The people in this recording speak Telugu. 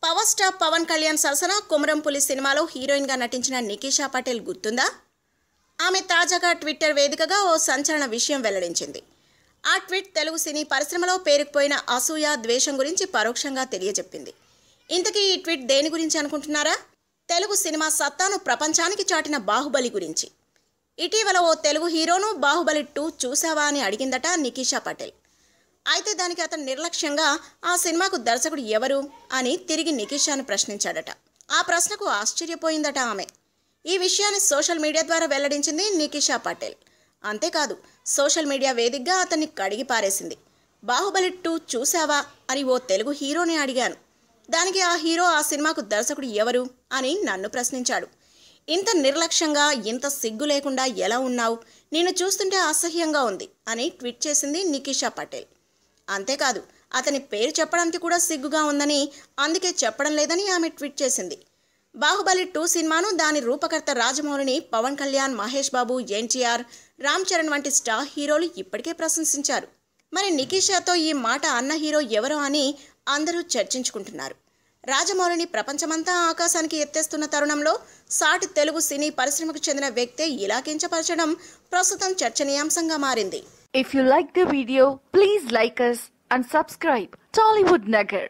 పవర్ స్టార్ పవన్ కళ్యాణ్ సరసన కొమరం పులి సినిమాలో హీరోయిన్ గా నటించిన నికీషా పటేల్ గుర్తుందా? ఆమె తాజాగా ట్విట్టర్ వేదికగా ఓ సంచలన విషయం వెల్లడించింది. ఆ ట్వీట్ తెలుగు సినీ పరిశ్రమలో పేరుకుపోయిన అసూయ, ద్వేషం గురించి పరోక్షంగా తెలియజెప్పింది. ఇంతకీ ఈ ట్వీట్ దేని గురించి అనుకుంటున్నారా? తెలుగు సినిమా సత్తాను ప్రపంచానికి చాటిన బాహుబలి గురించి. ఇటీవల ఓ తెలుగు హీరోను బాహుబలి 2 చూసావా అని అడిగిందట నికీషా పటేల్. అయితే దానికి అతను నిర్లక్ష్యంగా ఆ సినిమాకు దర్శకుడు ఎవరు అని తిరిగి నికీషాను ప్రశ్నించాడట. ఆ ప్రశ్నకు ఆశ్చర్యపోయిందట ఆమె. ఈ విషయాన్ని సోషల్ మీడియా ద్వారా వెల్లడించింది నికీషా పటేల్. అంతేకాదు, సోషల్ మీడియా వేదికగా అతన్ని కడిగి పారేసింది. బాహుబలి 2 చూసావా అని ఓ తెలుగు హీరోని అడిగాను. దానికి ఆ హీరో, ఆ సినిమాకు దర్శకుడు ఎవరు అని నన్ను ప్రశ్నించాడు. ఇంత నిర్లక్ష్యంగా, ఇంత సిగ్గు లేకుండా ఎలా ఉన్నావు? నిన్ను చూస్తుంటే అసహ్యంగా ఉంది అని ట్వీట్ చేసింది నికీషా పటేల్. అంతేకాదు, అతని పేరు చెప్పడానికి కూడా సిగ్గుగా ఉందని, అందుకే చెప్పడం లేదని ఆమె ట్వీట్ చేసింది. బాహుబలి 2 సినిమాను, దాని రూపకర్త రాజమౌళిని పవన్ కళ్యాణ్, మహేష్ బాబు, ఎన్టీఆర్, రామ్ చరణ్ వంటి స్టార్ హీరోలు ఇప్పటికే ప్రశంసించారు. మరి నికీషాతో ఈ మాట అన్న హీరో ఎవరో అని అందరూ చర్చించుకుంటున్నారు. రాజమౌళిని ప్రపంచమంతా ఆకాశానికి ఎత్తేస్తున్న తరుణంలో సాటి తెలుగు సినీ పరిశ్రమకు చెందిన వ్యక్తే ఇలా కించపరచడం ప్రస్తుతం చర్చనీయాంశంగా మారింది. If you like the video, please like us and subscribe Tollywood Nagar.